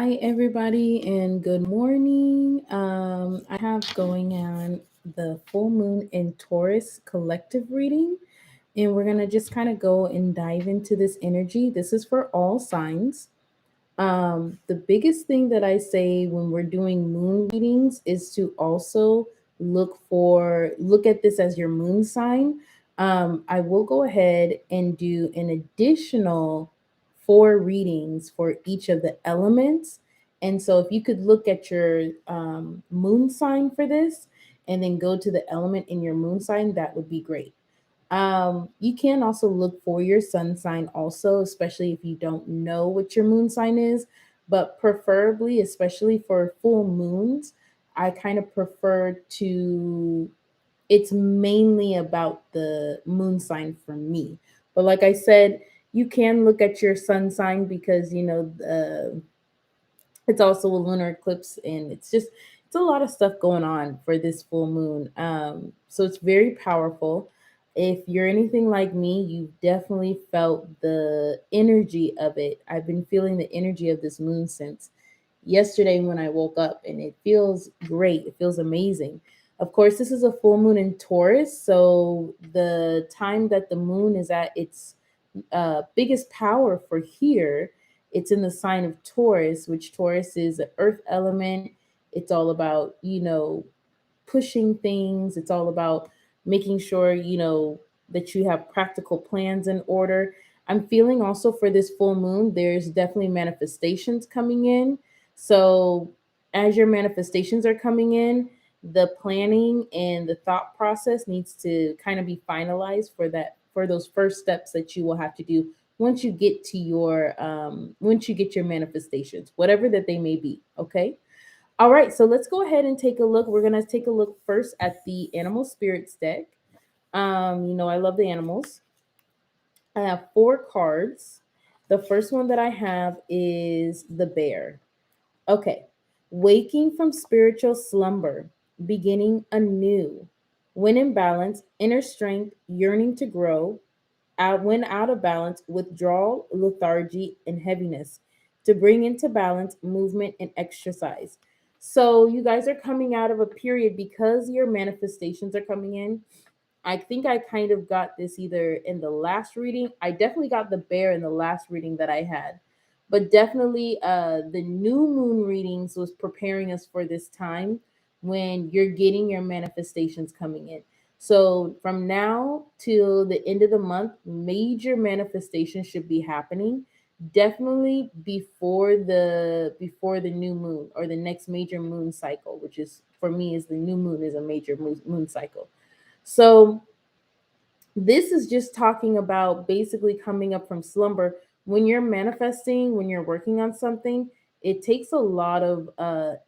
Hi, everybody, and good morning. I have going on the full moon in Taurus collective reading, and we're going to just kind of go and dive into this energy. This is for all signs. The biggest thing that I say when we're doing moon readings is to also look at this as your moon sign. I will go ahead and do an additional four readings for each of the elements. And so if you could look at your moon sign for this and then go to the element in your moon sign, that would be great. You can also look for your sun sign also, especially if you don't know what your moon sign is, but preferably, especially for full moons, I kind of prefer to it's mainly about the moon sign for me. But like I said, you can look at your sun sign because it's also a lunar eclipse, and it's a lot of stuff going on for this full moon. So it's very powerful. If you're anything like me, you've definitely felt the energy of it. I've been feeling the energy of this moon since yesterday when I woke up, and it feels great. It feels amazing. Of course, this is a full moon in Taurus, so the time that the moon is at its biggest power for here, it's in the sign of Taurus, which Taurus is the earth element. It's all about, pushing things. It's all about making sure, that you have practical plans in order. I'm feeling also for this full moon, there's definitely manifestations coming in. So as your manifestations are coming in, the planning and the thought process needs to kind of be finalized for those first steps that you will have to do once you get your manifestations, whatever that they may be. Okay. All right, so let's go ahead and take a look. We're gonna take a look first at the animal spirits deck. I love the animals. I have four cards. The first one that I have is the bear. Okay. Waking from spiritual slumber, beginning anew. When in balance, inner strength, yearning to grow. When out of balance, withdrawal, lethargy, and heaviness. To bring into balance, movement and exercise. So you guys are coming out of a period because your manifestations are coming in. I think I kind of got this either in the last reading. I definitely got the bear in the last reading that I had. But definitely the new moon readings was preparing us for this time when you're getting your manifestations coming in. So from now till the end of the month, major manifestations should be happening. Definitely before the new moon or the next major moon cycle, which is for me is the new moon is a major moon cycle. So this is just talking about basically coming up from slumber. When you're manifesting, when you're working on something, it takes a lot of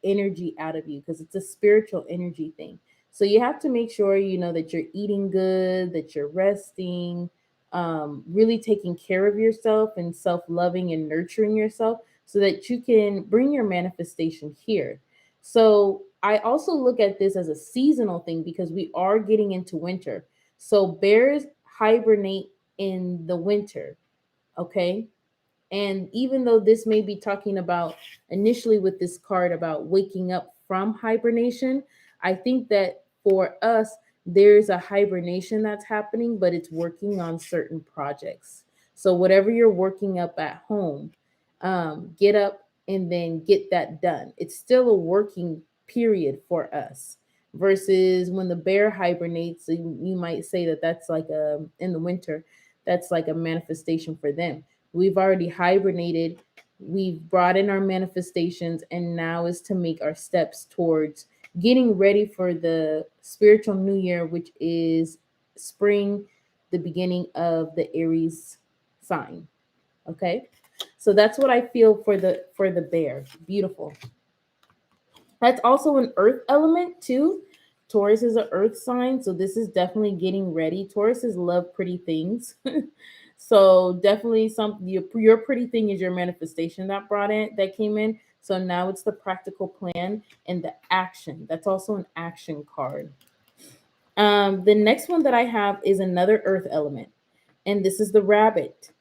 energy out of you because it's a spiritual energy thing. So you have to make sure you know that you're eating good, that you're resting, really taking care of yourself and self-loving and nurturing yourself so that you can bring your manifestation here. So I also look at this as a seasonal thing because we are getting into winter, so bears hibernate in the winter, okay? And even though this may be talking about initially with this card about waking up from hibernation, I think that for us, there's a hibernation that's happening, but it's working on certain projects. So whatever you're working up at home, get up and then get that done. It's still a working period for us versus when the bear hibernates, you might say that that's like a in the winter, that's like a manifestation for them. We've already hibernated, we've brought in our manifestations, and now is to make our steps towards getting ready for the spiritual new year, which is spring, the beginning of the Aries sign. Okay. So that's what I feel for the bear. Beautiful. That's also an earth element too. Taurus is an earth sign, so this is definitely getting ready. Tauruses love pretty things. So definitely your pretty thing is your manifestation that came in. So now it's the practical plan and the action. That's also an action card. The next one that I have is another earth element, and this is the rabbit.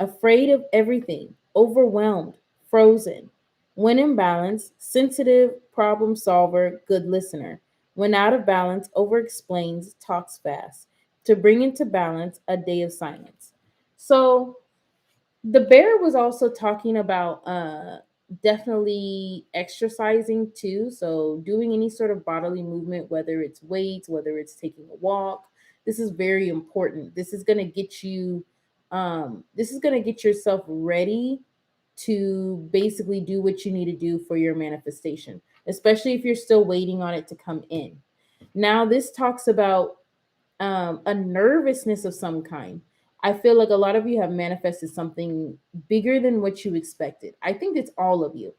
Afraid of everything, overwhelmed, frozen. When in balance, sensitive, problem solver, good listener. When out of balance, over explains, talks fast. To bring into balance, a day of silence. So the bear was also talking about definitely exercising too. So doing any sort of bodily movement, whether it's weights, whether it's taking a walk. This is very important. This is going to get you this is going to get yourself ready to basically do what you need to do for your manifestation, especially if you're still waiting on it to come in. Now this talks about a nervousness of some kind. I feel like a lot of you have manifested something bigger than what you expected. I think it's all of you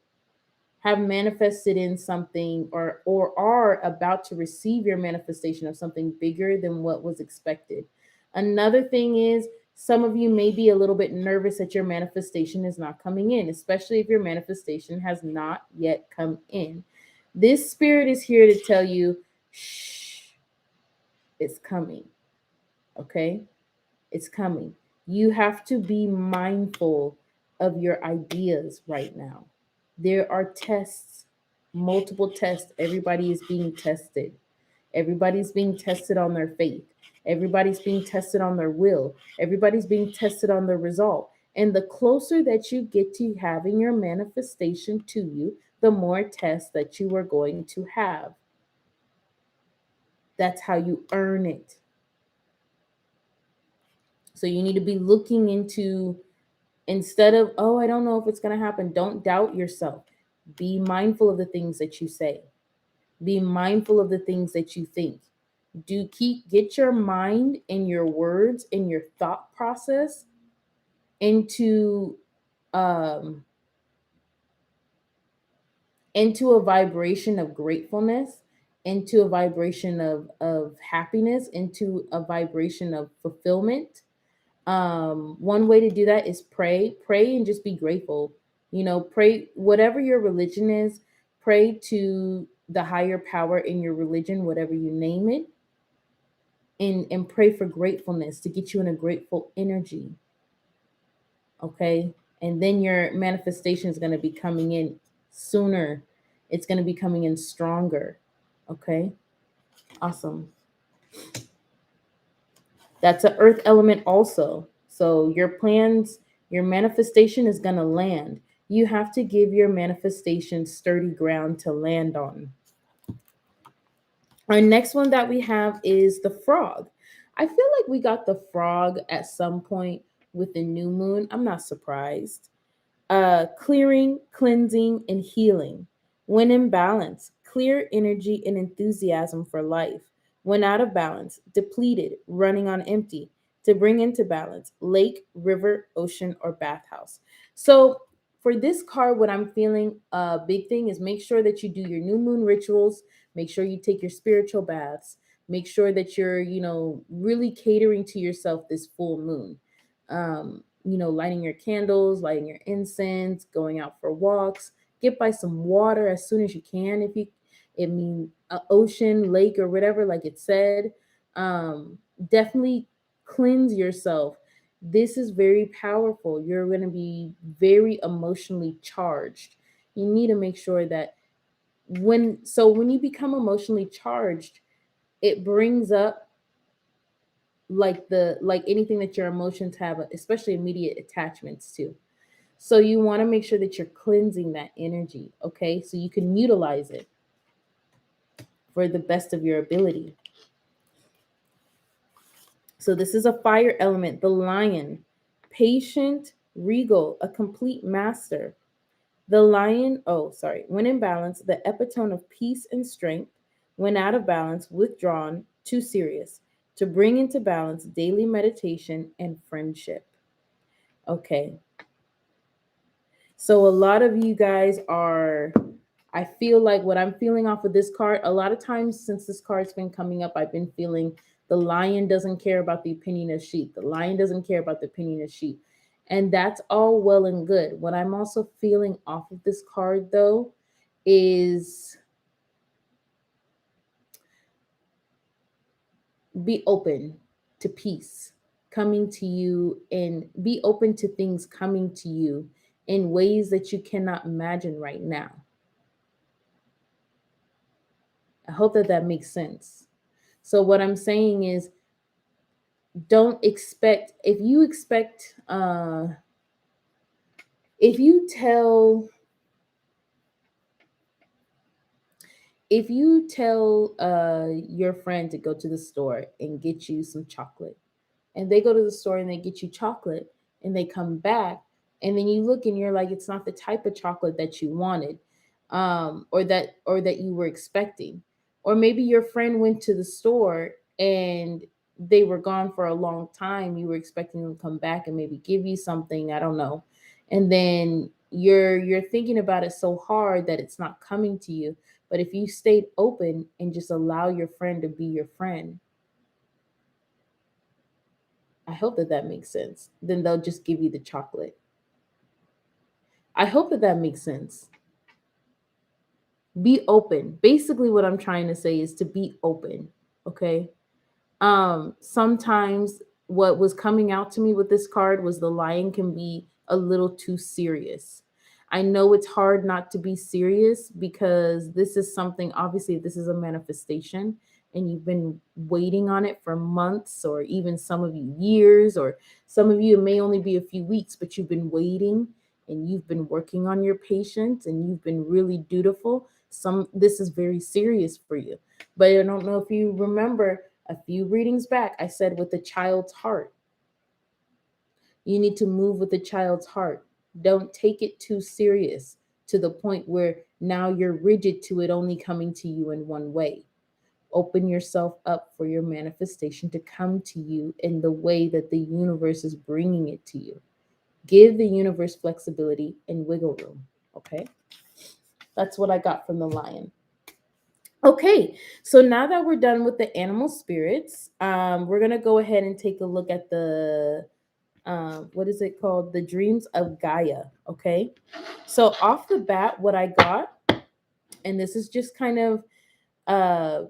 have manifested in something or are about to receive your manifestation of something bigger than what was expected. Another thing is some of you may be a little bit nervous that your manifestation is not coming in, especially if your manifestation has not yet come in. This spirit is here to tell you, shh, it's coming. Okay? It's coming. You have to be mindful of your ideas right now. There are tests, multiple tests. Everybody is being tested. Everybody's being tested on their faith. Everybody's being tested on their will. Everybody's being tested on their result. And the closer that you get to having your manifestation to you, the more tests that you are going to have. That's how you earn it. So you need to be looking into, instead of, oh, I don't know if it's going to happen, don't doubt yourself. Be mindful of the things that you say. Be mindful of the things that you think. Get your mind and your words and your thought process into um into a vibration of gratefulness, into a vibration of happiness, into a vibration of fulfillment. One way to do that is pray and just be grateful. Pray whatever your religion is. Pray to the higher power in your religion, whatever you name it, and pray for gratefulness to get you in a grateful energy. Okay, and then your manifestation is going to be coming in sooner. It's going to be coming in stronger. Okay, awesome. That's an earth element also. So your plans, your manifestation is going to land. You have to give your manifestation sturdy ground to land on. Our next one that we have is the frog. I feel like we got the frog at some point with the new moon. I'm not surprised. Clearing, cleansing, and healing. When in balance, clear energy and enthusiasm for life. When out of balance, depleted, running on empty. To bring into balance, lake, river, ocean, or bathhouse. So for this card, what I'm feeling a big thing is make sure that you do your new moon rituals. Make sure you take your spiritual baths. Make sure that you're, really catering to yourself this full moon. Lighting your candles, lighting your incense, going out for walks. Get by some water as soon as you can. If you, I mean, a ocean, lake, or whatever, like it said. Definitely cleanse yourself. This is very powerful. You're going to be very emotionally charged. You need to make sure that when you become emotionally charged, it brings up like anything that your emotions have, especially immediate attachments to. So you want to make sure that you're cleansing that energy, okay? So you can utilize it for the best of your ability. So this is a fire element, the lion, patient, regal, a complete master. The lion, when in balance, the epitome of peace and strength. When out of balance, withdrawn, too serious. To bring into balance, daily meditation and friendship. Okay. So a lot of you guys are, I feel like what I'm feeling off of this card, a lot of times since this card's been coming up, I've been feeling the lion doesn't care about the opinion of sheep. The lion doesn't care about the opinion of sheep. And that's all well and good. What I'm also feeling off of this card, though, is be open to peace coming to you, and be open to things coming to you in ways that you cannot imagine right now. I hope that that makes sense. So what I'm saying is, don't expect, if you expect if you tell if you tell your friend to go to the store and get you some chocolate, and they go to the store and they get you chocolate, and they come back, and then you look and you're like, it's not the type of chocolate that you wanted, or that you were expecting. Or maybe your friend went to the store and they were gone for a long time, you were expecting them to come back and maybe give you something, I don't know, and then you're thinking about it so hard that it's not coming to you. But if you stayed open and just allow your friend to be your friend, I hope that that makes sense. Then they'll just give you the chocolate. I hope that that makes sense. Be open. Basically, what I'm trying to say is to be open. Okay. Sometimes what was coming out to me with this card was the lion can be a little too serious. I know it's hard not to be serious because this is something, obviously this is a manifestation, and you've been waiting on it for months, or even some of you years, or some of you it may only be a few weeks, but you've been waiting and you've been working on your patience and you've been really dutiful. Some This is very serious for you. But I don't know if you remember, a few readings back, I said with the child's heart. You need to move with the child's heart. Don't take it too serious to the point where now you're rigid to it only coming to you in one way. Open yourself up for your manifestation to come to you in the way that the universe is bringing it to you. Give the universe flexibility and wiggle room. Okay? That's what I got from the lion. Okay, so now that we're done with the animal spirits, we're gonna go ahead and take a look at the what is it called? The dreams of Gaia. Okay, so off the bat, what I got, and this is just kind of uh,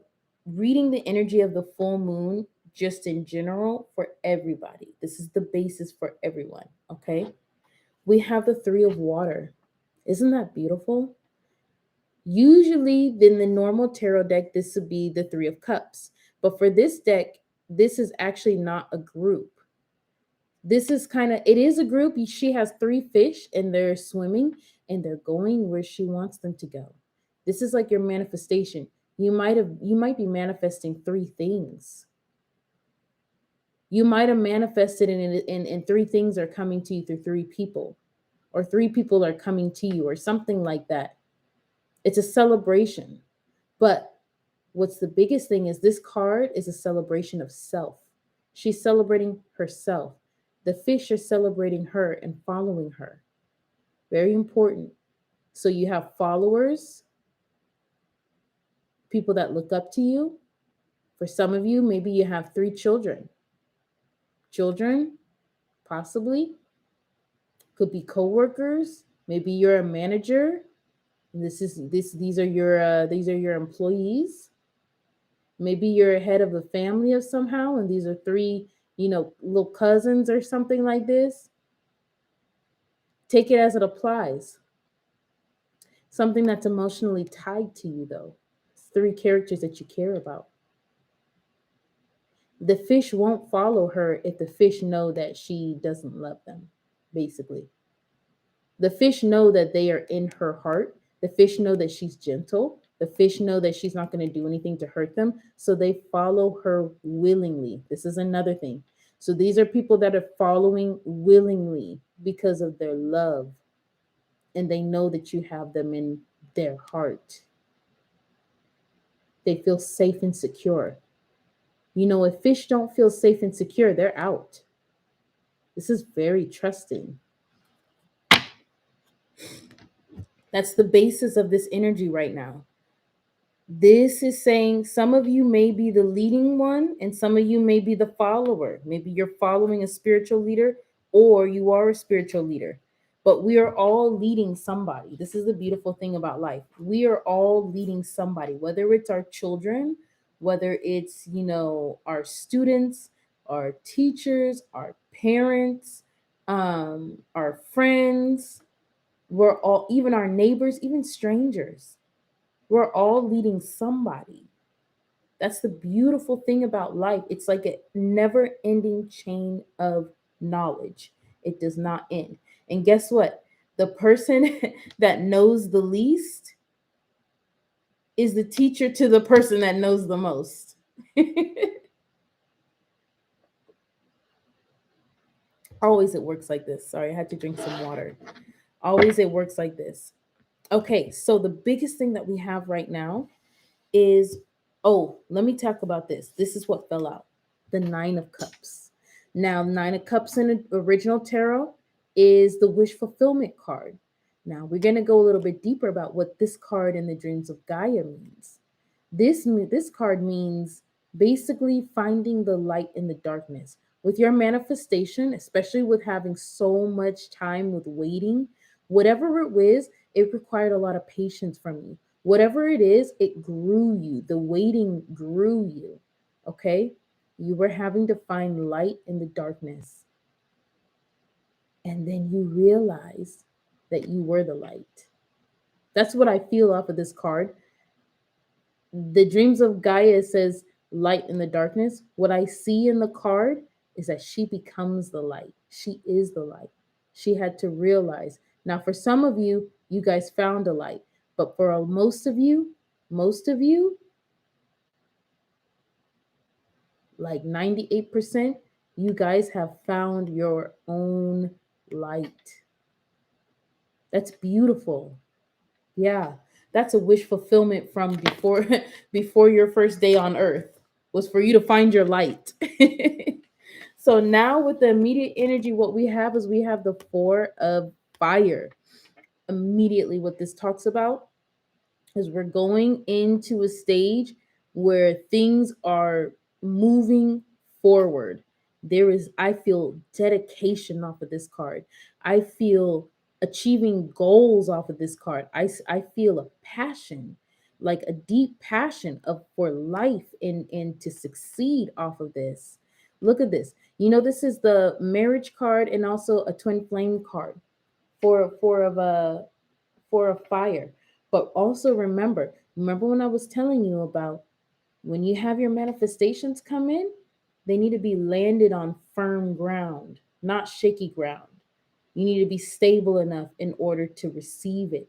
reading the energy of the full moon, just in general for everybody. This is the basis for everyone. Okay, we have the three of water. Isn't that beautiful? Usually, in the normal tarot deck, this would be the Three of Cups. But for this deck, this is actually not a group. This is kind of, it is a group. She has three fish and they're swimming and they're going where she wants them to go. This is like your manifestation. You might be manifesting three things. You might have manifested and three things are coming to you through three people, or three people are coming to you, or something like that. It's a celebration. But what's the biggest thing is this card is a celebration of self. She's celebrating herself. The fish are celebrating her and following her. Very important. So you have followers, people that look up to you. For some of you, maybe you have three children. Children, possibly, could be coworkers. Maybe you're a manager. These are your employees. Maybe you're a head of a family of somehow, and these are three, little cousins or something like this. Take it as it applies. Something that's emotionally tied to you, though. It's three characters that you care about. The fish won't follow her if the fish know that she doesn't love them, basically. The fish know that they are in her heart. The fish know that she's gentle. The fish know that she's not going to do anything to hurt them. So they follow her willingly. This is another thing. So these are people that are following willingly because of their love. And they know that you have them in their heart. They feel safe and secure. If fish don't feel safe and secure, they're out. This is very trusting. That's the basis of this energy right now. This is saying some of you may be the leading one and some of you may be the follower. Maybe you're following a spiritual leader or you are a spiritual leader. But we are all leading somebody. This is the beautiful thing about life. We are all leading somebody, whether it's our children, whether it's, our students, our teachers, our parents, our friends. We're all, even our neighbors, even strangers, we're all leading somebody. That's the beautiful thing about life. It's like a never ending chain of knowledge. It does not end. And guess what? The person that knows the least is the teacher to the person that knows the most. Always it works like this. Sorry, I had to drink some water. Always it works like this. Okay, so the biggest thing that we have right now is, oh, let me talk about this. This is what fell out. The 9 of Cups. Now, 9 of Cups in the original tarot is the wish fulfillment card. Now, we're going to go a little bit deeper about what this card in the Dreams of Gaia means. This card means basically finding the light in the darkness. With your manifestation, especially with having so much time with waiting, whatever it was, it required a lot of patience from you. Whatever it is, it grew you. The waiting grew you. Okay? You were having to find light in the darkness. And then you realized that you were the light. That's what I feel off of this card. The Dreams of Gaia says light in the darkness. What I see in the card is that she becomes the light. She is the light. She had to realize. Now, for some of you, you guys found a light, but for most of you, like 98%, you guys have found your own light. That's beautiful. Yeah, that's a wish fulfillment from before before your first day on earth was for you to find your light. So now with the immediate energy, what we have is we have the 4 of Fire. Immediately, what this talks about is we're going into a stage where things are moving forward. There is, I feel, dedication off of this card. I feel achieving goals off of this card. I feel a passion, like a deep passion of for life and to succeed off of this. Look at this. You know, this is the marriage card and also a twin flame card for Fire. But also remember when I was telling you about when you have your manifestations come in, they need to be landed on firm ground, not shaky ground. You need to be stable enough in order to receive it.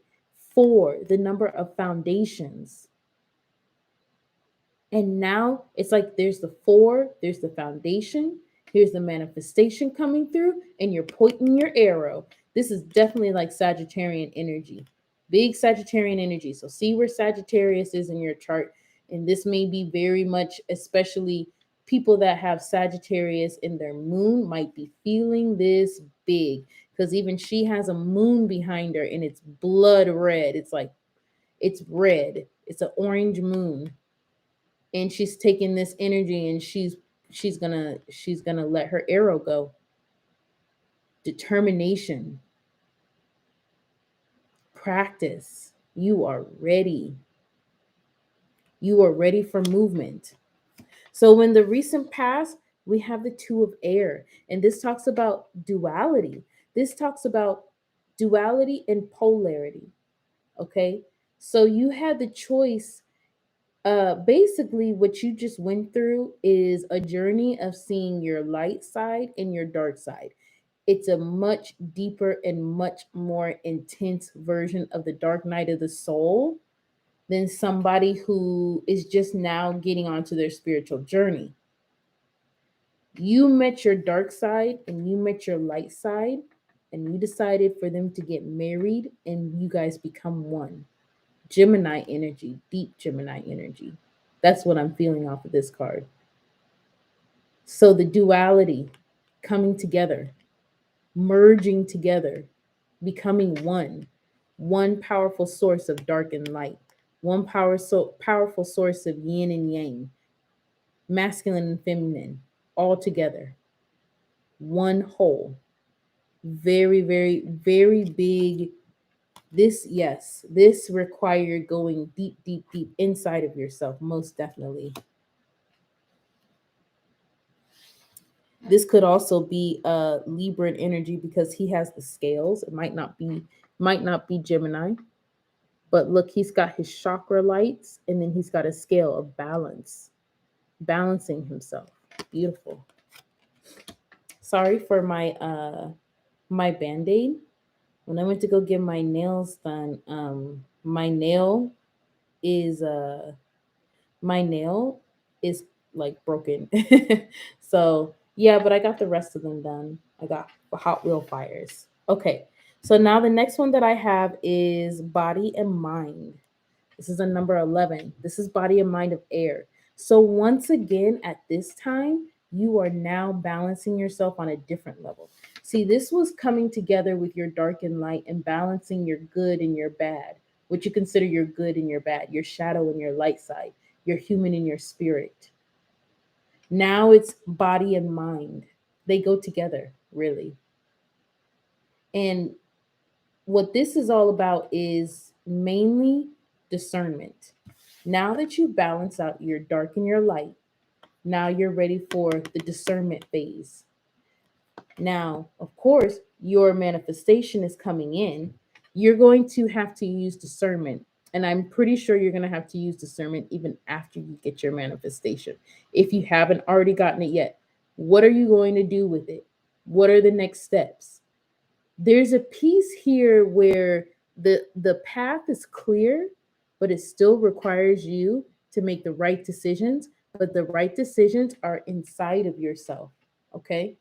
4, the number of foundations. And now it's like there's the 4, there's the foundation, here's the manifestation coming through, and you're pointing your arrow. This is definitely like Sagittarian energy, big Sagittarian energy. So see where Sagittarius is in your chart. And this may be very much, especially people that have Sagittarius in their moon, might be feeling this big because even she has a moon behind her and it's blood red. It's like, it's red, it's an orange moon, and she's taking this energy and she's gonna let her arrow go. Determination, practice. You are ready for movement. So in the recent past, we have the 2 of Air, and this talks about duality. This talks about duality and polarity. Okay, so you had the choice. Basically what you just went through is a journey of seeing your light side and your dark side. It's a much deeper and much more intense version of the dark night of the soul than somebody who is just now getting onto their spiritual journey. You met your dark side and you met your light side, and you decided for them to get married and you guys become one. Gemini energy, deep Gemini energy. That's what I'm feeling off of this card. So the duality coming together, merging together, becoming one, one powerful source of dark and light, one powerful source of yin and yang, masculine and feminine, all together, one whole. Very, very, very big. This, yes, this required going deep, deep, deep inside of yourself, most definitely. This could also be Libran energy because he has the scales. It might not be Might not be Gemini, but look, he's got his chakra lights and then he's got a scale of balance, balancing himself. Beautiful. Sorry for my band-aid. When I went to go get my nails done, is uh my nail is like broken. So yeah, but I got the rest of them done. I got Hot Wheel fires. Okay. So now the next one that I have is body and mind. This is a number 11. This is body and mind of air. So once again, at this time, you are now balancing yourself on a different level. See, this was coming together with your dark and light and balancing your good and your bad, what you consider your good and your bad, your shadow and your light side, your human and your spirit. Now it's body and mind. They go together, really. And what this is all about is mainly discernment. Now that you balance out your dark and your light, now you're ready for the discernment phase. Now, of course, your manifestation is coming in. You're going to have to use discernment. And I'm pretty sure you're going to have to use discernment even after you get your manifestation. If you haven't already gotten it yet, what are you going to do with it? What are the next steps? There's a piece here where the path is clear, but it still requires you to make the right decisions, but the right decisions are inside of yourself. Okay?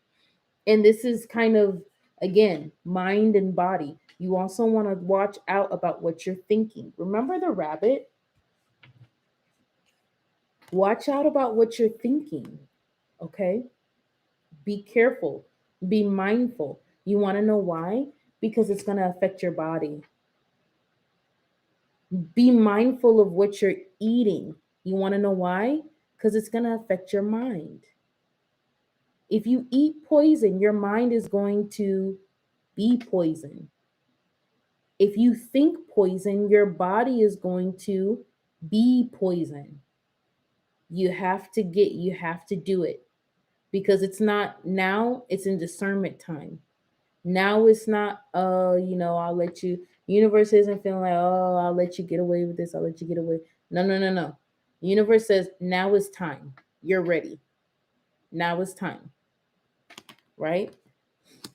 And this is kind of, again, mind and body. You also want to watch out about what you're thinking. Remember the rabbit? Watch out about what you're thinking. Okay? Be careful. Be mindful. You want to know why? Because it's going to affect your body. Be mindful of what you're eating. You want to know why? Because it's going to affect your mind. If you eat poison, your mind is going to be poison. If you think poison, your body is going to be poison. You have to do it because it's not now, it's in discernment time. Now it's not, I'll let you, universe isn't feeling like, oh, I'll let you get away with this, I'll let you get away. No, no, no, no. Universe says, now is time. You're ready. Now is time. Right?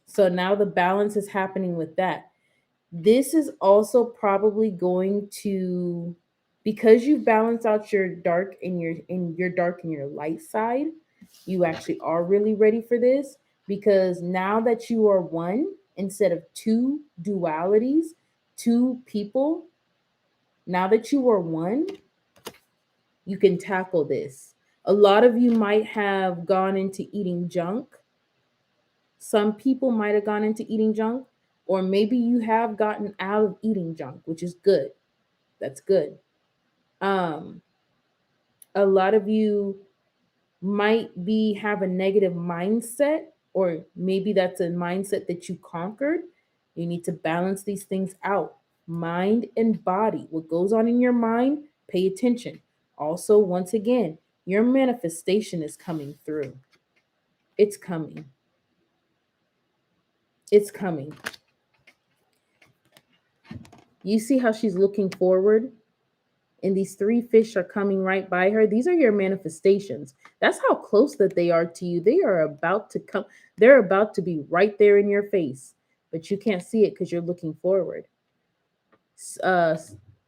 So now the balance is happening with that. This is also probably going to, because you balance out your dark and your dark and your light side, you actually are really ready for this because now that you are one instead of two dualities, two people, now that you are one, you can tackle this. A lot of you might have gone into eating junk. Some people might have gone into eating junk, or maybe you have gotten out of eating junk, which is good. That's good. Um, a lot of you might be have a negative mindset, or maybe that's a mindset that you conquered. You need to balance these things out. Mind and body. What goes on in your mind, pay attention. Also, once again, your manifestation is coming through. It's coming. It's coming. You see how she's looking forward? And these three fish are coming right by her. These are your manifestations. That's how close that they are to you. They are about to come. They're about to be right there in your face, but you can't see it because you're looking forward. Uh,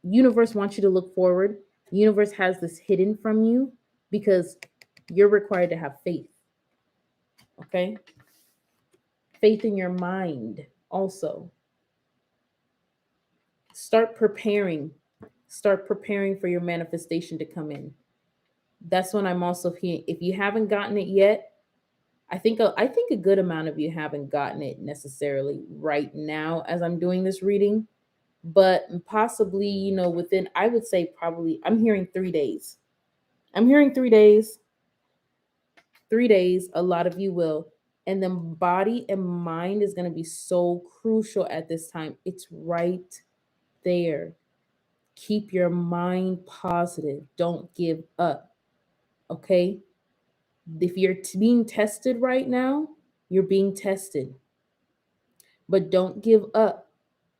Universe wants you to look forward. Universe has this hidden from you because you're required to have faith. Okay, faith in your mind. Also, start preparing. Start preparing for your manifestation to come in. That's when I'm also here. If you haven't gotten it yet, I think a good amount of you haven't gotten it necessarily right now as I'm doing this reading, but possibly, within, I would say probably, I'm hearing 3 days. I'm hearing 3 days. 3 days, a lot of you will. And then body and mind is going to be so crucial at this time. It's right there. Keep your mind positive. Don't give up. Okay? If you're being tested right now, you're being tested. But don't give up.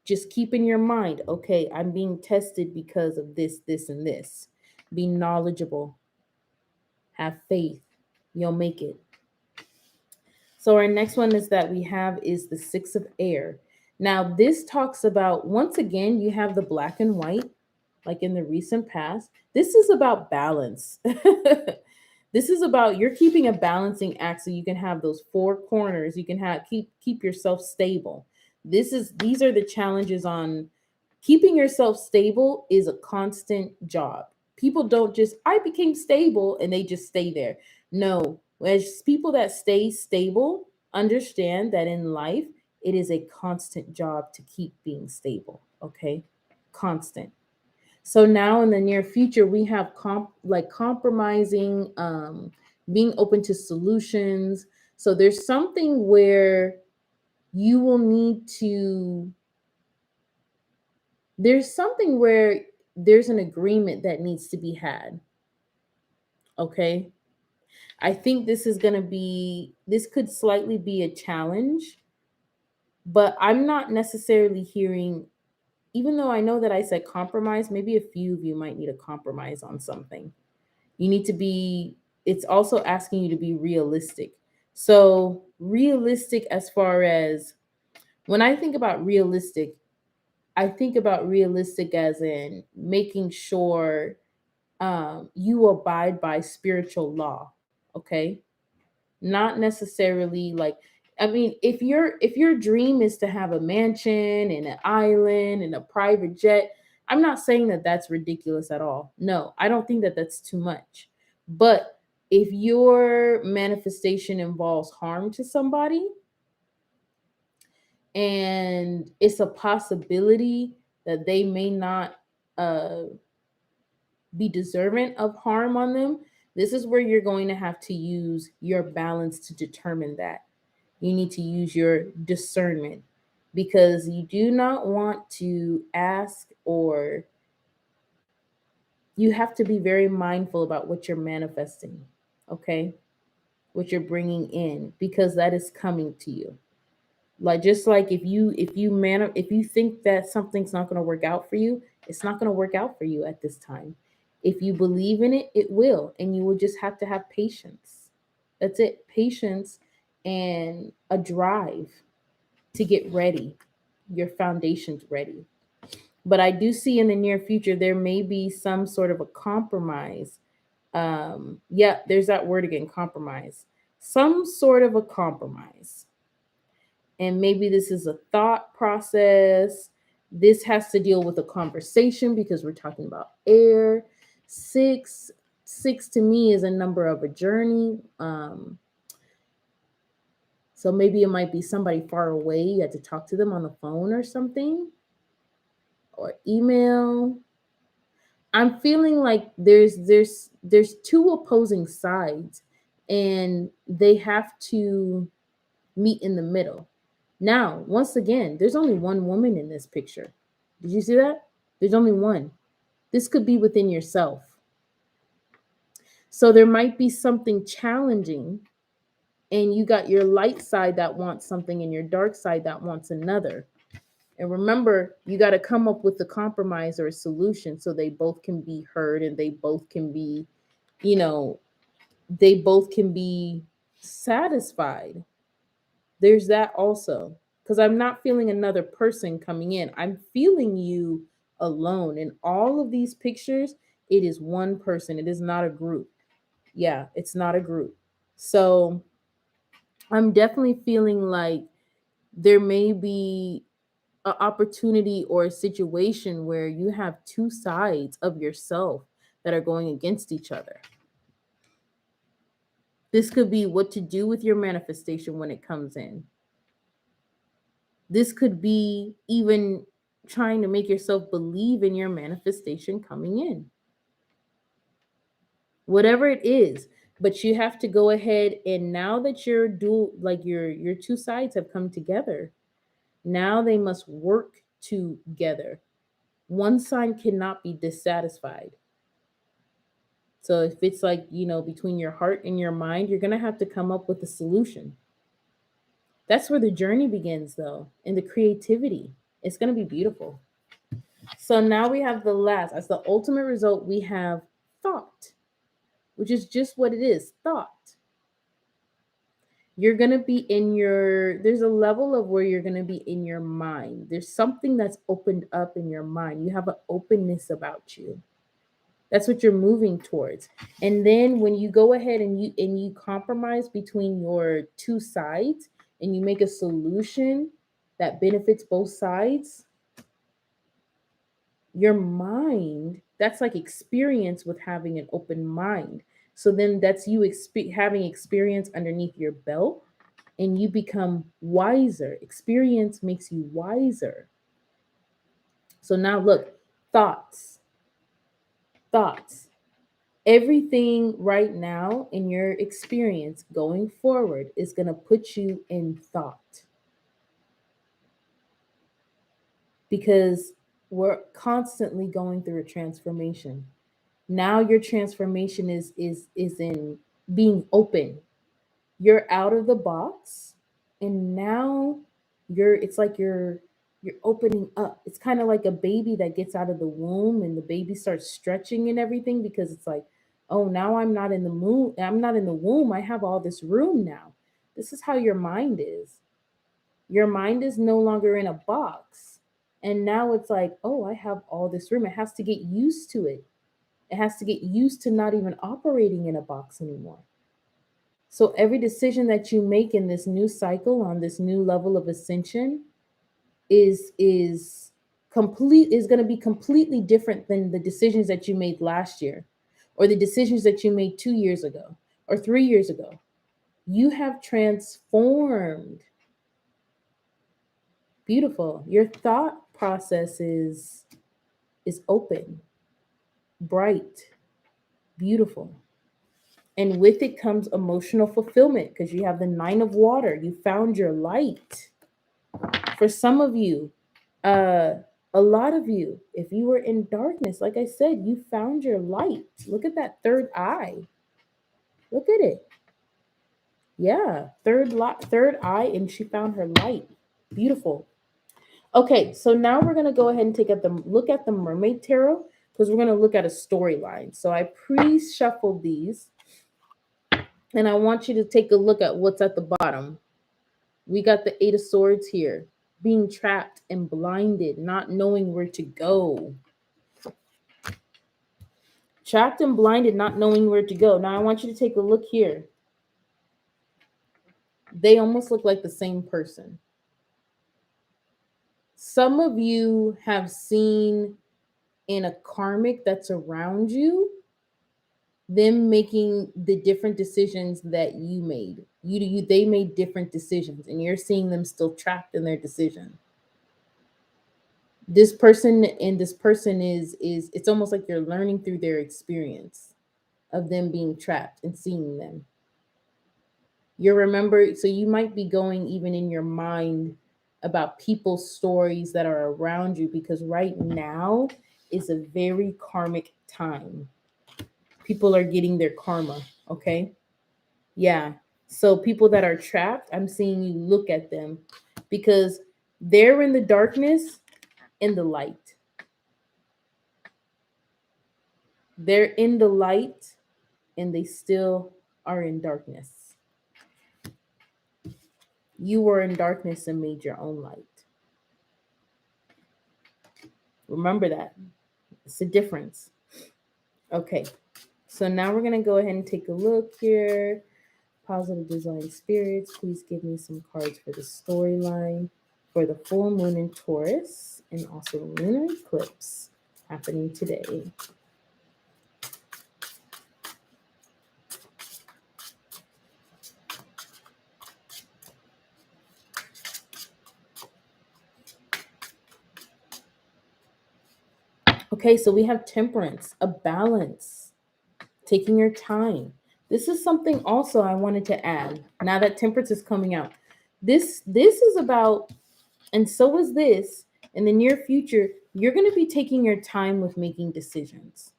Just keep in your mind, okay, I'm being tested because of this, this, and this. Be knowledgeable, have faith, you'll make it. So our next one is that we have is the Six of Air. Now this talks about, once again, you have the black and white, like in the recent past. This is about balance. This is about you're keeping a balancing act so you can have those four corners. You can have keep yourself stable. These are the challenges on keeping yourself stable is a constant job. People don't just I became stable and they just stay there. No, as people that stay stable understand that in life it is a constant job to keep being stable, okay? Constant. So now in the near future, we have compromising, being open to solutions. So there's something where you will need to, there's something where there's an agreement that needs to be had. Okay. I think this is going to be, this could slightly be a challenge, but I'm not necessarily hearing, even though I know that I said compromise, maybe a few of you might need a compromise on something. You need to be, it's also asking you to be realistic. So realistic, as far as, when I think about realistic, I think about realistic as in making sure you abide by spiritual law. Okay. Not necessarily like, I mean, if your dream is to have a mansion and an island and a private jet, I'm not saying that that's ridiculous at all. No, I don't think that that's too much. But if your manifestation involves harm to somebody, and it's a possibility that they may not uh, be deserving of harm on them, this is where you're going to have to use your balance to determine that. You need to use your discernment, because you do not want to ask, or you have to be very mindful about what you're manifesting, okay? What you're bringing in, because that is coming to you. Like, just like if you think that something's not going to work out for you, it's not going to work out for you at this time. If you believe in it, it will, and you will just have to have patience. That's it, patience, and a drive to get ready, your foundation's ready. But I do see in the near future there may be some sort of a compromise. Yeah, there's that word again, compromise. Some sort of a compromise. And maybe this is a thought process. This has to deal with a conversation because we're talking about air. Six, six to me is a number of a journey. So maybe it might be somebody far away. You had to talk to them on the phone or something, or email. I'm feeling like there's two opposing sides, and they have to meet in the middle. Now, once again, there's only one woman in this picture. Did you see that? There's only one. This could be within yourself. So there might be something challenging, and you got your light side that wants something and your dark side that wants another. And remember, you got to come up with a compromise or a solution so they both can be heard, and they both can be, you know, they both can be satisfied. There's that also. Because I'm not feeling another person coming in. I'm feeling you alone. In all of these pictures, it is one person. It is not a group. Yeah, it's not a group. So I'm definitely feeling like there may be an opportunity or a situation where you have two sides of yourself that are going against each other. This could be what to do with your manifestation when it comes in. This could be even trying to make yourself believe in your manifestation coming in. Whatever it is, but you have to go ahead, and now that you're dual, like your two sides have come together, now they must work together. One side cannot be dissatisfied. So if it's like, between your heart and your mind, you're going to have to come up with a solution. That's where the journey begins, though, and the creativity. It's going to be beautiful. So now we have the last, as the ultimate result, we have thought, which is just what it is, thought. You're going to be in your, there's a level of where you're going to be in your mind. There's something that's opened up in your mind. You have an openness about you. That's what you're moving towards. And then when you go ahead and you compromise between your two sides and you make a solution that benefits both sides, your mind, that's like experience with having an open mind. So then that's you having experience underneath your belt, and you become wiser. Experience makes you wiser. So now look, thoughts. Thoughts. Everything right now in your experience going forward is going to put you in thought, because we're constantly going through a transformation. Now your transformation is in being open. You're out of the box, and now it's like you're opening up. It's kind of like a baby that gets out of the womb and the baby starts stretching and everything, because it's like, oh, now I'm not in the womb, I have all this room now. This is how your mind is. Your mind is no longer in a box, and now it's like, oh, I have all this room. It has to get used to it. It has to get used to not even operating in a box anymore. So every decision that you make in this new cycle, on this new level of ascension, is going to be completely different than the decisions that you made last year, or the decisions that you made 2 years ago or 3 years ago. You have transformed. Beautiful. Your thought process is open, bright, beautiful. And with it comes emotional fulfillment, because you have the 9 of water. You found your light. For some of you, uh, a lot of you, if you were in darkness, like I said, you found your light. Look at that third eye. Look at it. Yeah, third eye, and she found her light. Beautiful. Okay, so now we're gonna go ahead and look at the Mermaid Tarot, because we're gonna look at a storyline. So I pre-shuffled these, and I want you to take a look at what's at the bottom. We got the 8 of Swords here, being trapped and blinded, not knowing where to go. Trapped and blinded, not knowing where to go. Now I want you to take a look here. They almost look like the same person. Some of you have seen in a karmic that's around you them making the different decisions that you made. They made different decisions, and you're seeing them still trapped in their decision. This person is it's almost like you're learning through their experience of them being trapped and seeing them. So you might be going even in your mind about people's stories that are around you, because right now is a very karmic time. People are getting their karma, okay? Yeah. So people that are trapped, I'm seeing you look at them, because they're in the darkness, in the light. They're in the light, and they still are in darkness. You were in darkness and made your own light. Remember that. It's a difference. Okay. So now we're going to go ahead and take a look here. Positive design spirits, please give me some cards for the storyline for the full moon in Taurus, and also the lunar eclipse happening today. Okay, so we have temperance, a balance, taking your time. This is something also I wanted to add. Now that temperance is coming out, this is about, and so is this, in the near future, you're going to be taking your time with making decisions.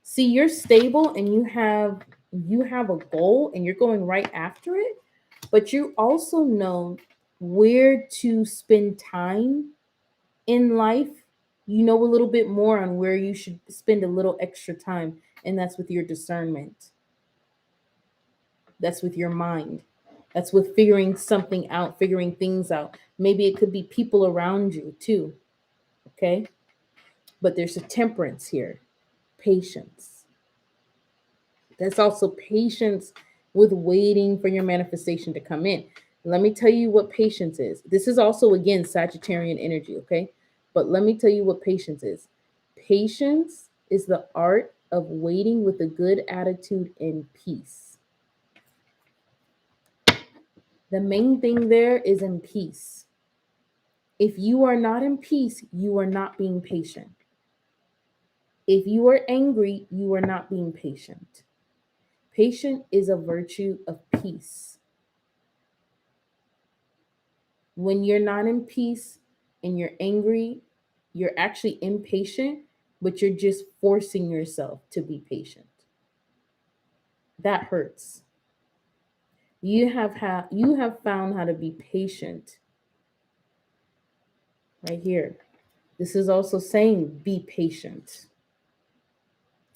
See, you're stable and you have a goal and you're going right after it, but you also know where to spend time in life, you know a little bit more on where you should spend a little extra time, and that's with your discernment. That's with your mind. That's with figuring something out, figuring things out. Maybe it could be people around you too. Okay. But there's a temperance here, patience. There's also patience with waiting for your manifestation to come in. Let me tell you what patience is. This is also, again, Sagittarian energy. Okay. But let me tell you what patience is. Patience is the art of waiting with a good attitude and peace. The main thing there is in peace. If you are not in peace, you are not being patient. If you are angry, you are not being patient. Patient is a virtue of peace. When you're not in peace and you're angry, you're actually impatient, but you're just forcing yourself to be patient. That hurts. You have found how to be patient right here. This is also saying be patient.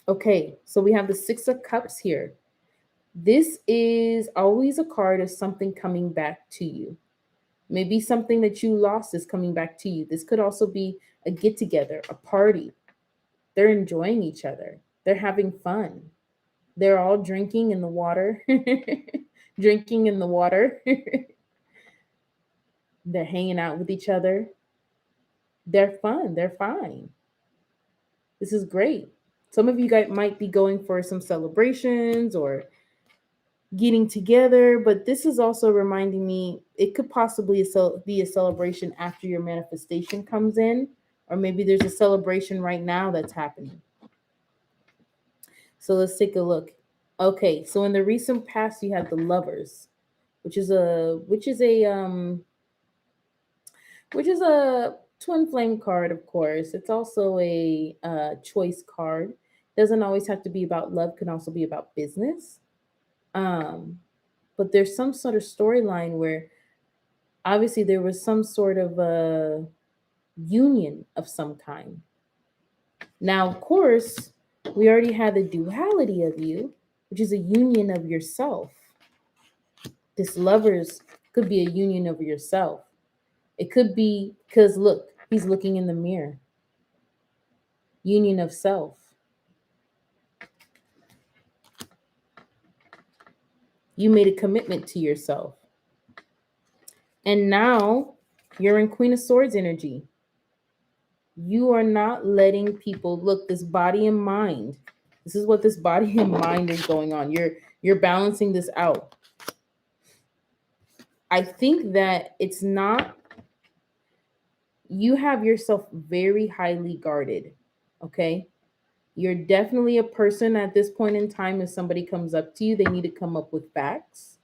Okay, so we have the 6 of Cups here. This is always a card of something coming back to you. Maybe something that you lost is coming back to you. This could also be a get together, a party. They're enjoying each other, they're having fun. They're all drinking in the water, drinking in the water. They're hanging out with each other. They're fun, they're fine. This is great. Some of you guys might be going for some celebrations or getting together, but this is also reminding me it could possibly be a celebration after your manifestation comes in, or maybe there's a celebration right now that's happening. So let's take a look. Okay, so in the recent past you have the Lovers, which is a twin flame card, of course. It's also a choice card. Doesn't always have to be about love, can also be about business. Um, but there's some sort of storyline where obviously there was some sort of a union of some kind. Now, of course, we already had the duality of you, which is a union of yourself. This Lovers could be a union of yourself. It could be because look, he's looking in the mirror. Union of self. You made a commitment to yourself. And now you're in Queen of Swords energy. You are not letting people look, this body and mind. This is what this body and mind is going on. You're balancing this out. I think that it's not, you have yourself very highly guarded. Okay? You're definitely a person at this point in time. If somebody comes up to you, they need to come up with facts.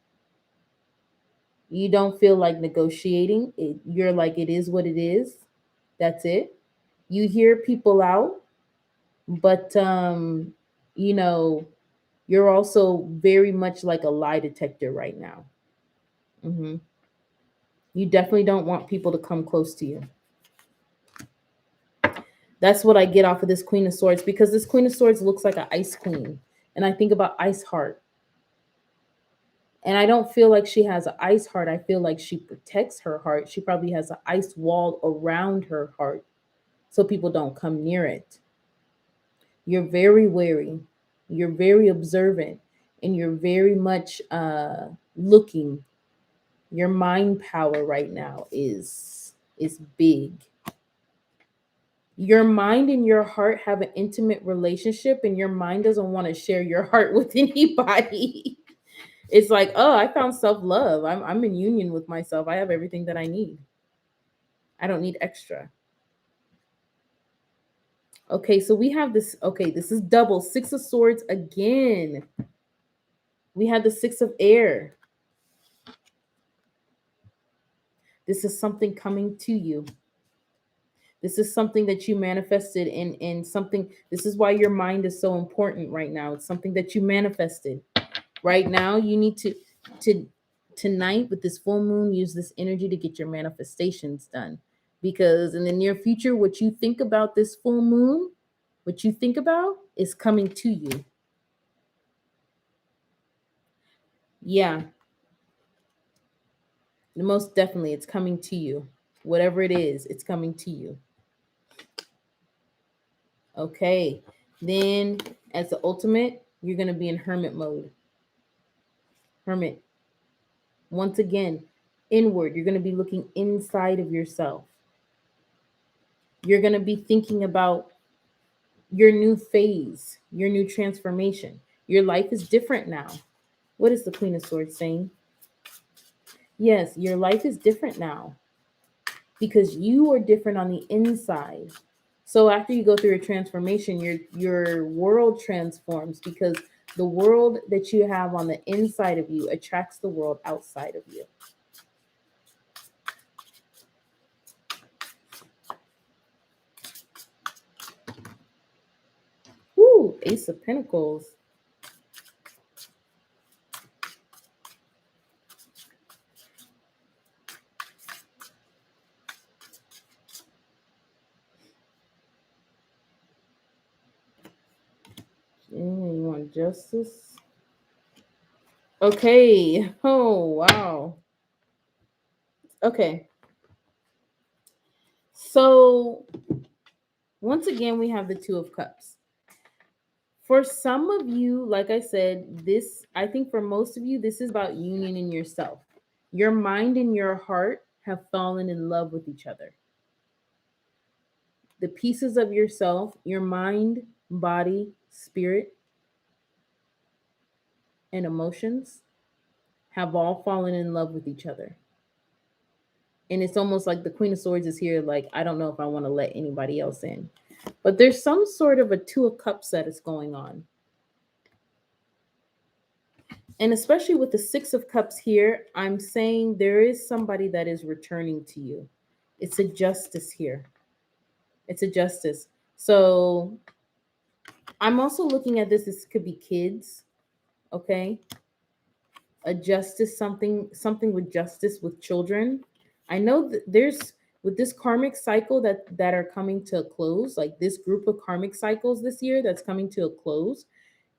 You don't feel like negotiating. You're like, it is what it is. That's it. You hear people out, but you know, you're also very much like a lie detector right now. Hmm. You definitely don't want people to come close to you. That's what I get off of this Queen of Swords, because this Queen of Swords looks like an ice queen. And I think about Ice Heart. And I don't feel like she has an ice heart. I feel like she protects her heart. She probably has an ice wall around her heart so people don't come near it. You're very wary. You're very observant. And you're very much looking. Your mind power right now is big. Your mind and your heart have an intimate relationship, and your mind doesn't want to share your heart with anybody. It's like, oh, I found self-love. I'm in union with myself. I have everything that I need. I don't need extra. Okay, so we have this. Okay, this is double 6 of Swords again. We had the 6 of Air. This is something coming to you. This is something that you manifested in something. This is why your mind is so important right now. It's something that you manifested. Right now, you need to tonight with this full moon, use this energy to get your manifestations done, because in the near future, what you think about this full moon, what you think about is coming to you. Yeah, most definitely, it's coming to you. Whatever it is, it's coming to you. Okay. Then, as the ultimate, you're going to be in hermit mode. Hermit. Once again, inward. You're going to be looking inside of yourself. You're going to be thinking about your new phase, your new transformation. Your life is different now. What is the Queen of Swords saying? Yes, your life is different now because you are different on the inside. So after you go through a transformation, your world transforms because the world that you have on the inside of you attracts the world outside of you. Woo, Ace of Pentacles. You want justice? Okay. Oh, wow. Okay. So, once again, we have the Two of Cups. For some of you, like I said, I think for most of you, this is about union in yourself. Your mind and your heart have fallen in love with each other. The pieces of yourself, your mind, body, spirit, and emotions have all fallen in love with each other. And it's almost like the Queen of Swords is here, like, I don't know if I want to let anybody else in. But there's some sort of a Two of Cups that is going on. And especially with the Six of Cups here, I'm saying there is somebody that is returning to you. It's a justice here. It's a justice. So I'm also looking at this could be kids, okay? A justice, something with justice with children. I know that there's with this karmic cycle that are coming to a close, like this group of karmic cycles this year that's coming to a close.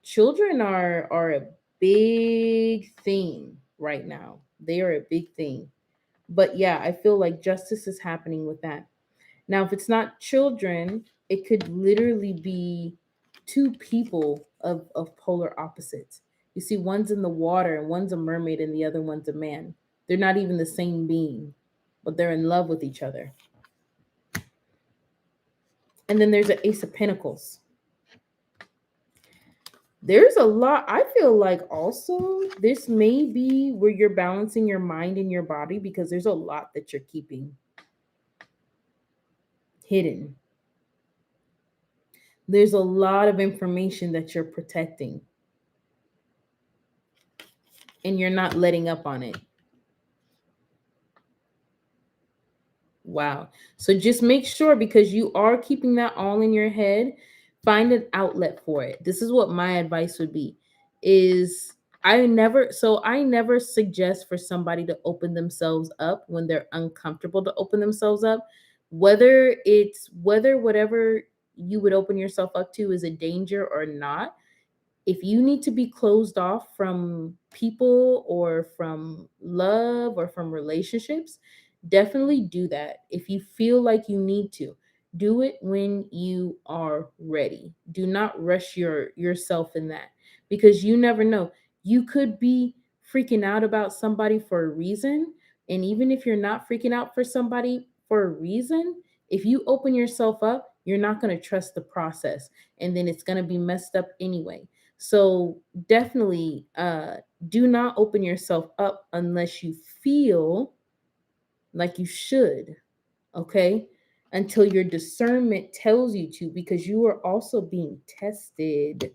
Children are a big thing right now. They are a big thing. But yeah, I feel like justice is happening with that. Now, if it's not children, it could literally be two people of polar opposites. You see, one's in the water and one's a mermaid and the other one's a man. They're not even the same being, but they're in love with each other. And then there's an Ace of Pentacles. There's a lot. I feel like also this may be where you're balancing your mind and your body because there's a lot that you're keeping hidden. There's a lot of information that you're protecting and you're not letting up on it. Wow. So just make sure, because you are keeping that all in your head, find an outlet for it. This is what my advice would be is I never suggest for somebody to open themselves up when they're uncomfortable to open themselves up, whether whatever you would open yourself up to is a danger or not. If you need to be closed off from people or from love or from relationships, definitely do that. If you feel like you need to, do it when you are ready. Do not rush yourself in that, because you never know. You could be freaking out about somebody for a reason, and even if you're not freaking out for somebody for a reason, if you open yourself up, you're not going to trust the process, and then it's going to be messed up anyway. So definitely do not open yourself up unless you feel like you should, okay? Until your discernment tells you to, because you are also being tested.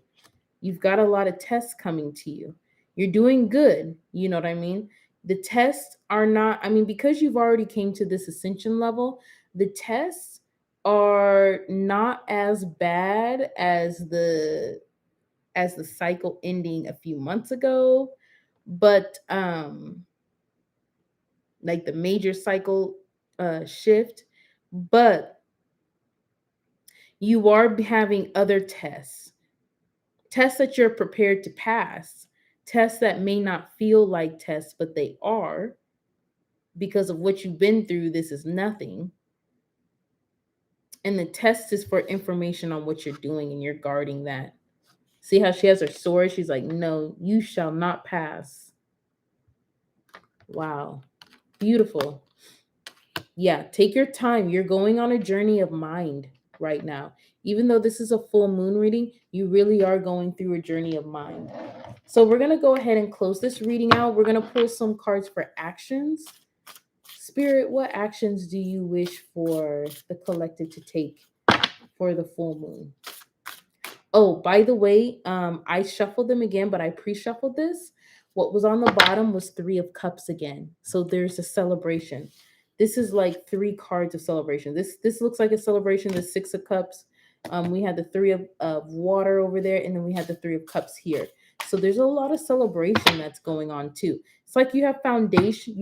You've got a lot of tests coming to you. You're doing good, you know what I mean? The tests are not, I mean, because you've already came to this ascension level, the tests are not as bad as the cycle ending a few months ago, but like the major cycle shift, But you are having other tests that you're prepared to pass, tests that may not feel like tests, but they are because of what you've been through. This is nothing. And the test is for information on what you're doing, and you're guarding that. See how she has her sword? She's like, no, you shall not pass. Wow. Beautiful. Yeah, take your time. You're going on a journey of mind right now. Even though this is a full moon reading, you really are going through a journey of mind. So we're going to go ahead and close this reading out. We're going to pull some cards for actions. Spirit, what actions do you wish for the collective to take for the full moon? Oh, by the way, I shuffled them again, but I pre-shuffled this. What was on the bottom was 3 of Cups again. So there's a celebration. This is like 3 cards of celebration. This looks like a celebration. The 6 of Cups. We had the 3 of water over there, and then we had the 3 of Cups here. So there's a lot of celebration that's going on too. It's like you have foundation.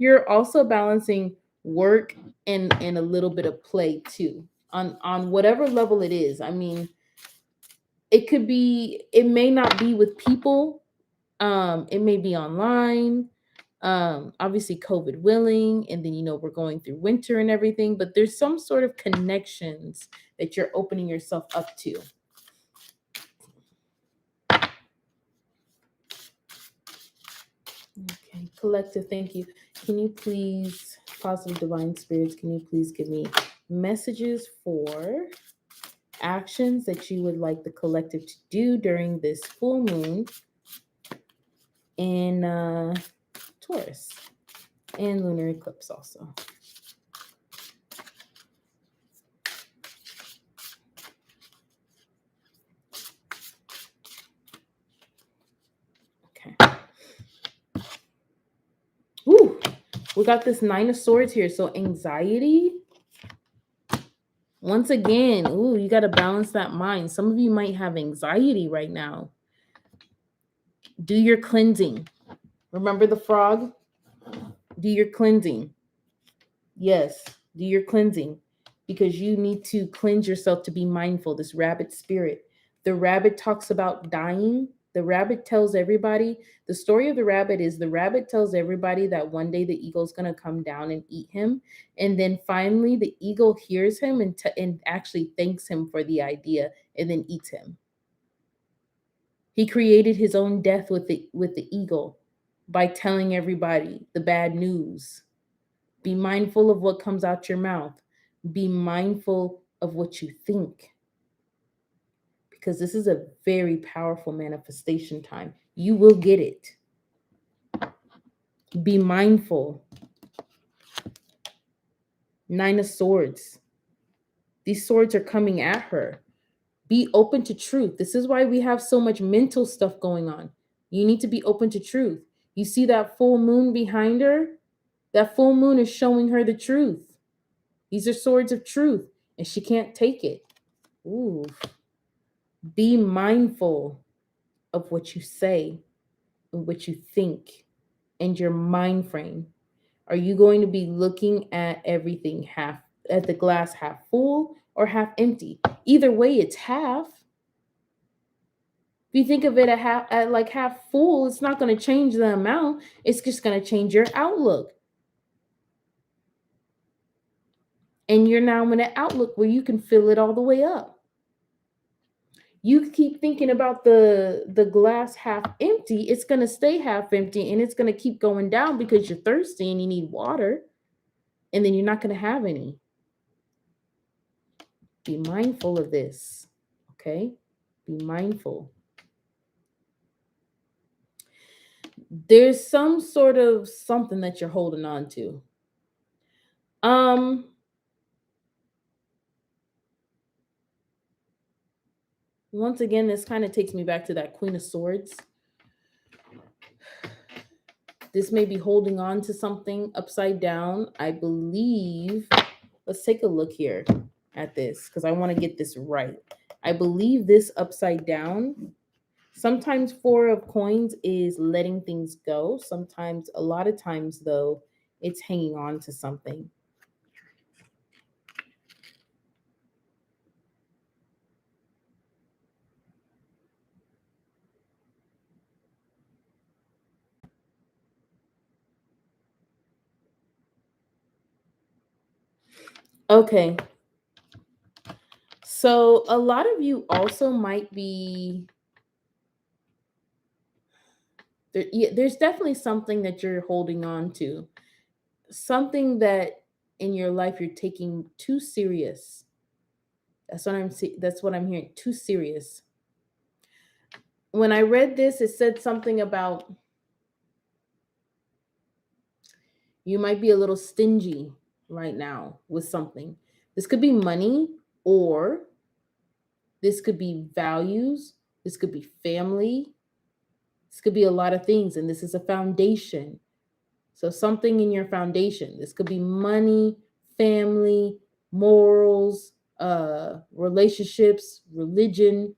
You're also balancing work and a little bit of play too on whatever level it is. I mean, it may not be with people, it may be online, obviously COVID willing, and then we're going through winter and everything, but there's some sort of connections that you're opening yourself up to. Okay, collective, thank you. Can you please, positive divine spirits, can you please give me messages for actions that you would like the collective to do during this full moon in Taurus and lunar eclipse also? Okay. Ooh, we got this 9 of Swords here. So anxiety. Once again, ooh, you got to balance that mind. Some of you might have anxiety right now. Do your cleansing. Remember the frog? Do your cleansing. Yes, do your cleansing, because you need to cleanse yourself to be mindful. This rabbit spirit. The rabbit talks about dying. The rabbit tells everybody, the story of the rabbit is the rabbit tells everybody that one day the eagle's going to come down and eat him. And then finally the eagle hears him and actually thanks him for the idea and then eats him. He created his own death with the eagle by telling everybody the bad news. Be mindful of what comes out your mouth. Be mindful of what you think. Because this is a very powerful manifestation time. You will get it. Be mindful. 9 of Swords. These swords are coming at her. Be open to truth. This is why we have so much mental stuff going on. You need to be open to truth. You see that full moon behind her? That full moon is showing her the truth. These are swords of truth, and she can't take it. Ooh. Be mindful of what you say and what you think and your mind frame. Are you going to be looking at everything at the glass half full or half empty? Either way, it's half. If you think of it at like half full, it's not going to change the amount. It's just going to change your outlook. And you're now in an outlook where you can fill it all the way up. You keep thinking about the glass half empty, it's going to stay half empty, and it's going to keep going down because you're thirsty and you need water, and then you're not going to have any. Be mindful of this, okay? Be mindful. There's some sort of something that you're holding on to. Once again, this kind of takes me back to that Queen of Swords. This may be holding on to something upside down. I believe, let's take a look here at this because I want to get this right. I believe this upside down, sometimes 4 of coins is letting things go. Sometimes, a lot of times though, it's hanging on to something. Okay. So a lot of you also might be there, yeah, there's definitely something that you're holding on to. Something that in your life you're taking too serious. That's what I'm hearing. Too serious. When I read this, it said something about you might be a little stingy right now with something. This could be money, or this could be values, this could be family, this could be a lot of things, and this is a foundation. So, something in your foundation. This could be money, family, morals, relationships, religion,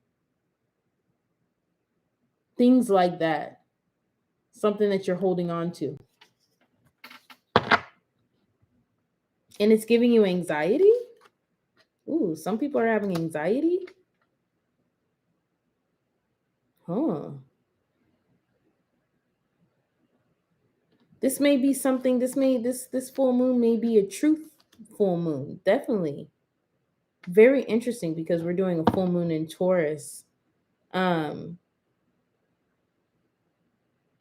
things like that. Something that you're holding on to. And it's giving you anxiety. Ooh, some people are having anxiety. Huh. This may be something, this full moon may be a truth full moon. Definitely. Very interesting because we're doing a full moon in Taurus. Um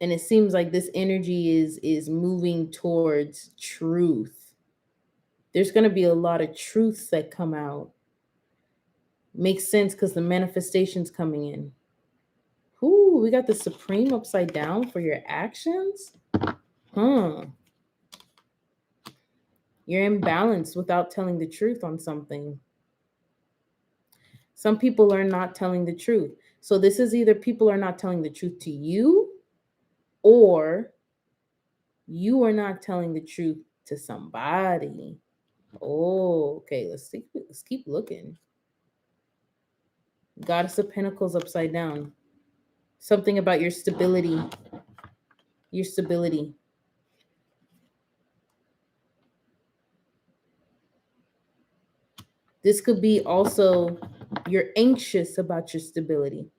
and it seems like this energy is moving towards truth. There's going to be a lot of truths that come out. Makes sense because the manifestation's coming in. Ooh, we got the Supreme upside down for your actions. Huh. You're imbalanced without telling the truth on something. Some people are not telling the truth. So this is either people are not telling the truth to you, or you are not telling the truth to somebody. Oh, okay. Let's keep looking. Goddess of Pentacles upside down. Something about your stability. Your stability. This could be also you're anxious about your stability.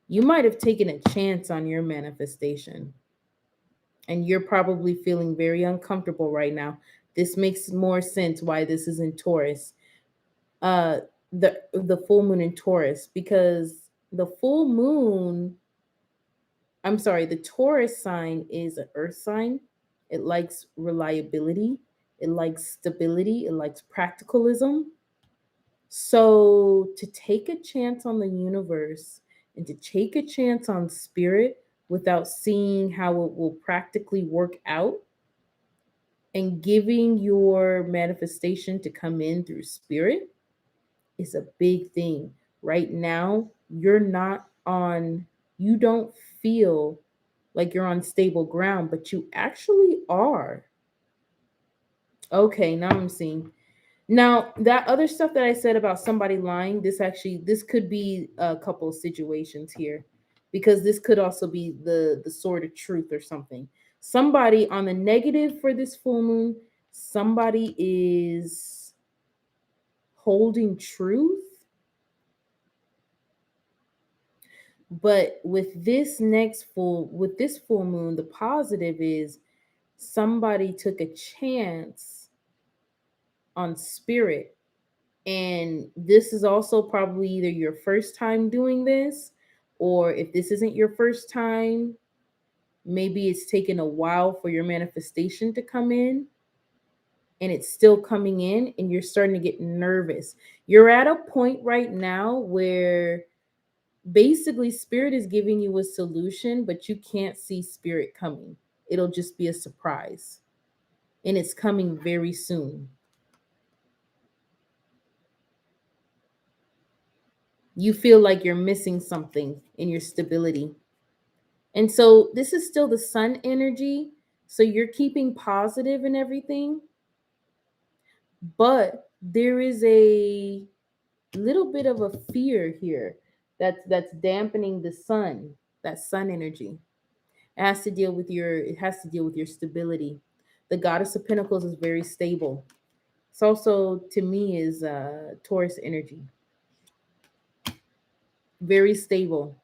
You might have taken a chance on your manifestation, and you're probably feeling very uncomfortable right now. This makes more sense why this is in Taurus. Uh the full moon in Taurus, because the full moon, I'm sorry, the Taurus sign is an earth sign. It likes reliability, it likes stability, it likes practicalism. So to take a chance on the universe and to take a chance on spirit without seeing how it will practically work out, and giving your manifestation to come in through spirit is a big thing. Right now, you don't feel like you're on stable ground, but you actually are. Okay, now I'm seeing. Now, that other stuff that I said about somebody lying, this could be a couple of situations here, because this could also be the sword of truth or something. Somebody on the negative for this full moon, somebody is holding truth, but with this full moon, the positive is somebody took a chance on spirit. And this is also probably either your first time doing this, or if this isn't your first time, maybe it's taken a while for your manifestation to come in, and it's still coming in and you're starting to get nervous. You're at a point right now where basically spirit is giving you a solution, but you can't see spirit coming. It'll just be a surprise, and it's coming very soon. You feel like you're missing something in your stability. And so this is still the sun energy. So you're keeping positive and everything, but there is a little bit of a fear here that's dampening the sun, that sun energy. It has to deal with your stability. The Goddess of Pentacles is very stable. It's also, to me, is Taurus energy. Very stable.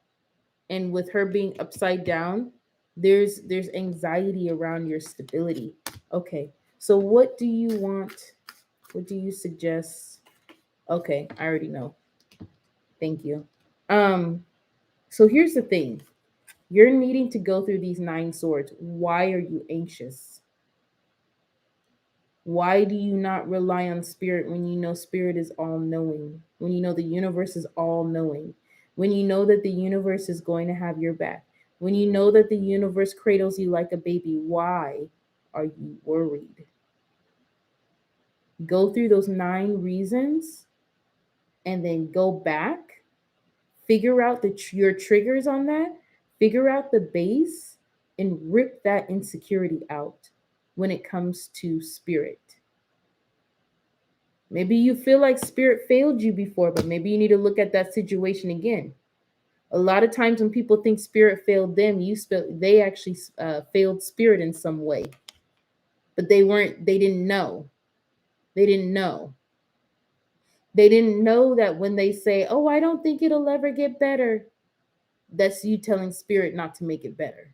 And with her being upside down, there's anxiety around your stability. Okay. So what do you want? What do you suggest? Okay, I already know. Thank you. Um, so here's the thing. You're needing to go through these 9 swords. Why are you anxious? Why do you not rely on spirit when you know spirit is all knowing? When you know the universe is all knowing? When you know that the universe is going to have your back? When you know that the universe cradles you like a baby, why are you worried? Go through those 9 reasons and then go back, figure out your triggers on that, figure out the base, and rip that insecurity out when it comes to spirit. Maybe you feel like spirit failed you before, but maybe you need to look at that situation again. A lot of times when people think spirit failed them, they actually failed spirit in some way, but they didn't know. They didn't know. They didn't know that when they say, "Oh, I don't think it'll ever get better," that's you telling spirit not to make it better.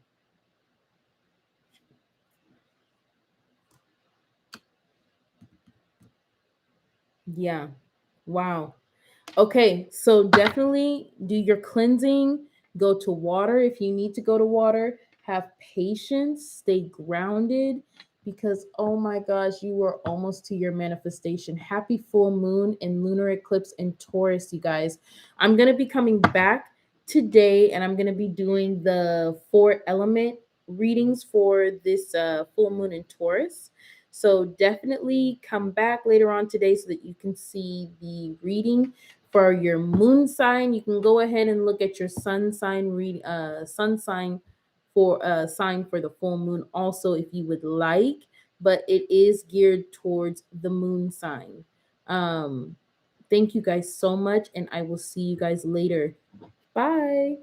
Yeah. Wow. Okay, so definitely do your cleansing. Go to water if you need to go to water. Have patience, stay grounded because oh my gosh, you are almost to your manifestation. Happy full moon and lunar eclipse in Taurus, you guys. I'm going to be coming back today and I'm going to be doing the 4 element readings for this full moon in Taurus. So definitely come back later on today so that you can see the reading for your moon sign. You can go ahead and look at your sun sign sun sign for the full moon also if you would like, but it is geared towards the moon sign. Thank you guys so much and I will see you guys later. Bye.